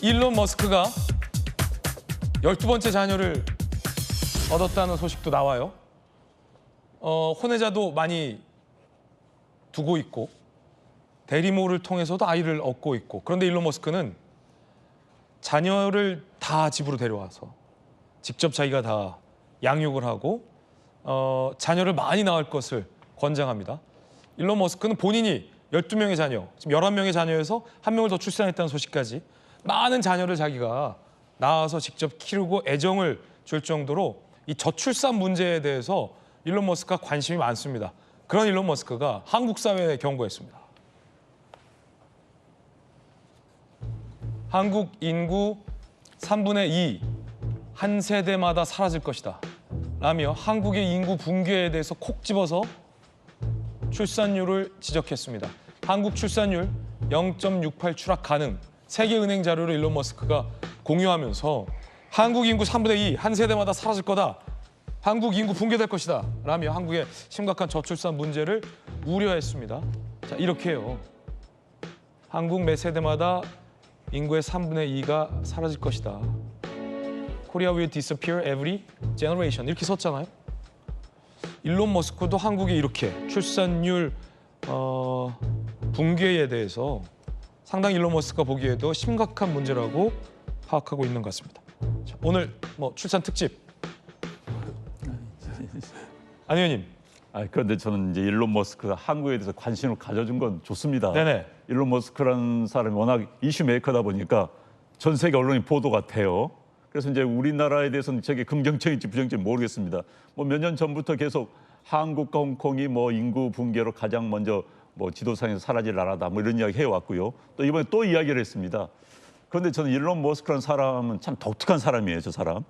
일론 머스크가 12번째 자녀를 얻었다는 소식도 나와요. 혼외자도 많이 두고 있고 대리모를 통해서도 아이를 얻고 있고, 그런데 일론 머스크는 자녀를 다 집으로 데려와서 직접 자기가 다 양육을 하고 자녀를 많이 낳을 것을 권장합니다. 일론 머스크는 본인이 12명의 자녀, 지금 11명의 자녀에서 한 명을 더 출산했다는 소식까지 많은 자녀를 자기가 낳아서 직접 키우고 애정을 줄 정도로 이 저출산 문제에 대해서 일론 머스크가 관심이 많습니다. 그런 일론 머스크가 한국 사회에 경고했습니다. 한국 인구 3분의 2, 한 세대마다 사라질 것이다 라며 한국의 인구 붕괴에 대해서 콕 집어서 출산율을 지적했습니다. 한국 출산율 0.68 추락 가능, 세계은행 자료를 일론 머스크가 공유하면서 한국 인구 3분의 2, 한 세대마다 사라질 거다, 한국 인구 붕괴될 것이다 라며 한국의 심각한 저출산 문제를 우려했습니다. 자, 이렇게 해요. 한국 매 세대마다 인구의 3분의 2가 사라질 것이다. Korea will disappear every generation. 이렇게 썼잖아요. 일론 머스크도 한국이 이렇게 출산율 붕괴에 대해서 상당히 일론 머스크가 보기에도 심각한 문제라고 파악하고 있는 것 같습니다. 자, 오늘 출산 특집. 안 의원님. 그런데 저는 이제 일론 머스크가 한국에 대해서 관심을 가져준 건 좋습니다. 네네. 일론 머스크라는 사람이 워낙 이슈 메이커다 보니까 전 세계 언론이 보도가 돼요. 그래서 이제 우리나라에 대해서는 저게 긍정적인지 부정적인지 모르겠습니다. 몇 년 전부터 계속 한국과 홍콩이 인구 붕괴로 가장 먼저 지도상에서 사라질 나라다 이런 이야기 해왔고요. 또 이번에 또 이야기를 했습니다. 그런데 저는 일론 머스크라는 사람은 참 독특한 사람이에요. 저 사람.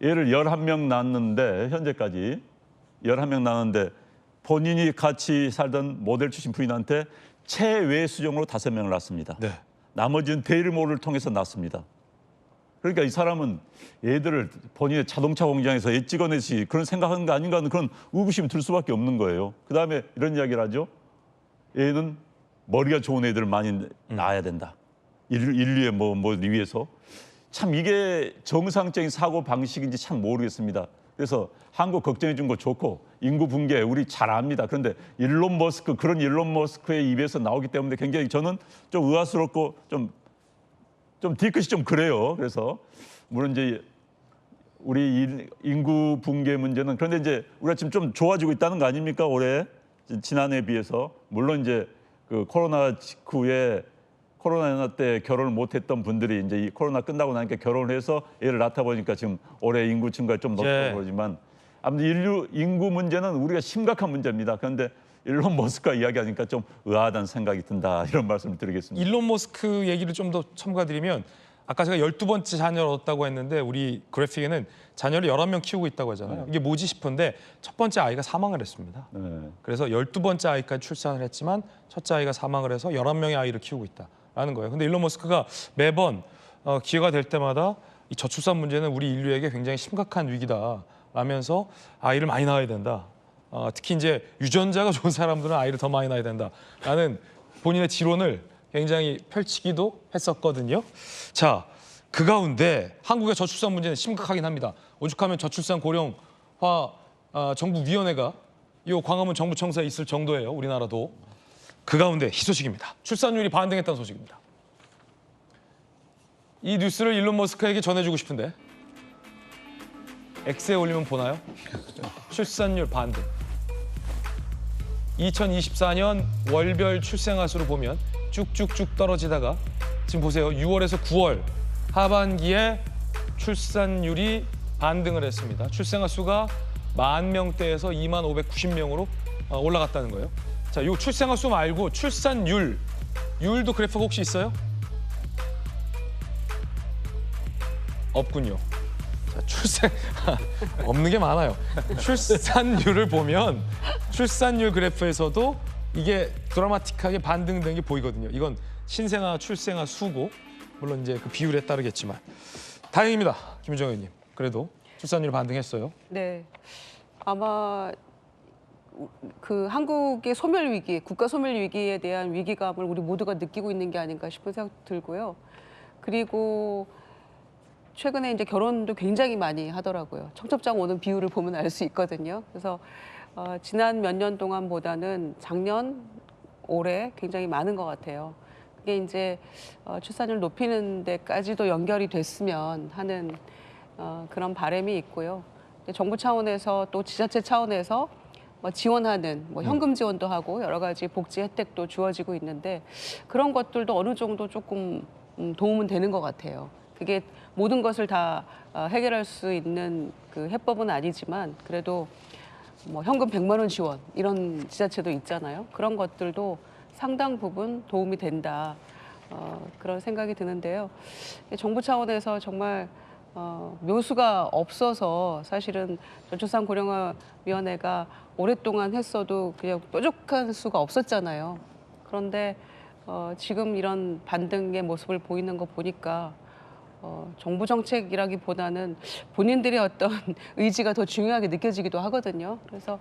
얘를 11명 낳았는데 현재까지 11명 낳았는데 본인이 같이 살던 모델 출신 부인한테 체외 수정으로 5명을 낳습니다. 네. 나머지는 대리모를 통해서 낳습니다. 그러니까 이 사람은 얘들을 본인의 자동차 공장에서 애 찍어내시 그런 생각하는 거 아닌가 하는 그런 의구심이 들 수밖에 없는 거예요. 그다음에 이런 이야기를 하죠. 얘는 머리가 좋은 애들을 많이 낳아야 된다. 인류의 위해서. 참 이게 정상적인 사고 방식인지 참 모르겠습니다. 그래서 한국 걱정해 준 거 좋고 인구 붕괴 우리 잘 압니다. 그런데 일론 머스크 그런 일론 머스크의 입에서 나오기 때문에 굉장히 저는 좀 의아스럽고 좀 뒤끝이 좀 그래요. 그래서 물론 이제 우리 인구 붕괴 문제는 그런데 이제 우리가 지금 좀 좋아지고 있다는 거 아닙니까? 올해 지난해에 비해서 물론 이제 그 코로나 직후에 코로나 때 결혼을 못했던 분들이 이제 이 코로나 끝나고 나니까 결혼을 해서 애를 낳다 보니까 지금 올해 인구 증가가 좀 높다고 그러지만 아무튼 인구 문제는 우리가 심각한 문제입니다. 그런데 일론 머스크가 이야기하니까 좀 의아하다는 생각이 든다 이런 말씀을 드리겠습니다. 일론 머스크 얘기를 좀 더 첨가드리면 아까 제가 12번째 자녀를 얻었다고 했는데 우리 그래픽에는 자녀를 11명 키우고 있다고 하잖아요. 이게 뭐지 싶은데 첫 번째 아이가 사망을 했습니다. 그래서 12번째 아이까지 출산을 했지만 첫째 아이가 사망을 해서 11명의 아이를 키우고 있다라는 거예요. 근데 일론 머스크가 매번 기회가 될 때마다 이 저출산 문제는 우리 인류에게 굉장히 심각한 위기다라면서 아이를 많이 낳아야 된다. 특히 이제 유전자가 좋은 사람들은 아이를 더 많이 낳아야 된다라는 본인의 지론을 굉장히 펼치기도 했었거든요. 자, 그 가운데 한국의 저출산 문제는 심각하긴 합니다. 오죽하면 저출산 고령화 정부위원회가 이 광화문 정부청사에 있을 정도예요. 우리나라도. 그 가운데 희소식입니다. 출산율이 반등했다는 소식입니다. 이 뉴스를 일론 머스크에게 전해주고 싶은데 X에 올리면 보나요? 출산율 반등. 2024년 월별 출생아 수를 보면 쭉쭉쭉 떨어지다가 지금 보세요. 6월에서 9월 하반기에 출산율이 반등을 했습니다. 출생아 수가 10,000명대에서 25,900명으로 올라갔다는 거예요. 자, 이 출생아 수 말고 출산율, 율도 그래프가 혹시 있어요? 없군요. 자, 없는 게 많아요. 출산율을 보면 출산율 그래프에서도 이게 드라마틱하게 반등된 게 보이거든요. 이건 신생아, 출생아 수고 물론 이제 그 비율에 따르겠지만 다행입니다, 김유정 의원님. 그래도 출산율 반등했어요. 네, 아마 그 한국의 소멸 위기, 국가 소멸 위기에 대한 위기감을 우리 모두가 느끼고 있는 게 아닌가 싶은 생각 들고요. 그리고 최근에 이제 결혼도 굉장히 많이 하더라고요. 청첩장 오는 비율을 보면 알 수 있거든요. 그래서 지난 몇 년 동안보다는 작년, 올해 굉장히 많은 것 같아요. 그게 이제 출산율 높이는 데까지도 연결이 됐으면 하는 그런 바람이 있고요. 정부 차원에서 또 지자체 차원에서 지원하는 현금 지원도 하고 여러 가지 복지 혜택도 주어지고 있는데 그런 것들도 어느 정도 조금 도움은 되는 것 같아요. 그게 모든 것을 다 해결할 수 있는 그 해법은 아니지만 그래도 현금 100만 원 지원 이런 지자체도 있잖아요. 그런 것들도 상당 부분 도움이 된다. 그런 생각이 드는데요. 정부 차원에서 정말 묘수가 없어서 사실은 저출산 고령화위원회가 오랫동안 했어도 그냥 뾰족한 수가 없었잖아요. 그런데 지금 이런 반등의 모습을 보이는 거 보니까 정부 정책이라기보다는 본인들의 어떤 의지가 더 중요하게 느껴지기도 하거든요. 그래서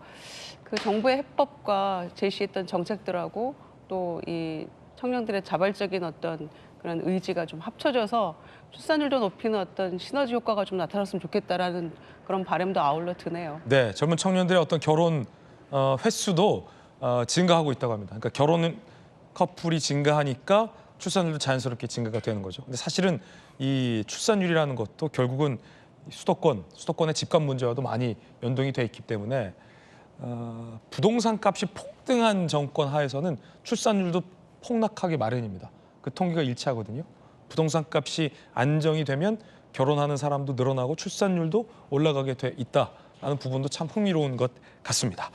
그 정부의 해법과 제시했던 정책들하고 또 이 청년들의 자발적인 어떤 그런 의지가 좀 합쳐져서 출산율도 높이는 어떤 시너지 효과가 좀 나타났으면 좋겠다라는 그런 바람도 아울러 드네요. 네, 젊은 청년들의 어떤 결혼 횟수도 증가하고 있다고 합니다. 그러니까 결혼 커플이 증가하니까 출산율도 자연스럽게 증가가 되는 거죠. 근데 사실은 이 출산율이라는 것도 결국은 수도권의 집값 문제와도 많이 연동이 돼 있기 때문에 부동산 값이 폭등한 정권 하에서는 출산율도 폭락하기 마련입니다. 그 통계가 일치하거든요. 부동산 값이 안정이 되면 결혼하는 사람도 늘어나고 출산율도 올라가게 돼 있다라는 부분도 참 흥미로운 것 같습니다.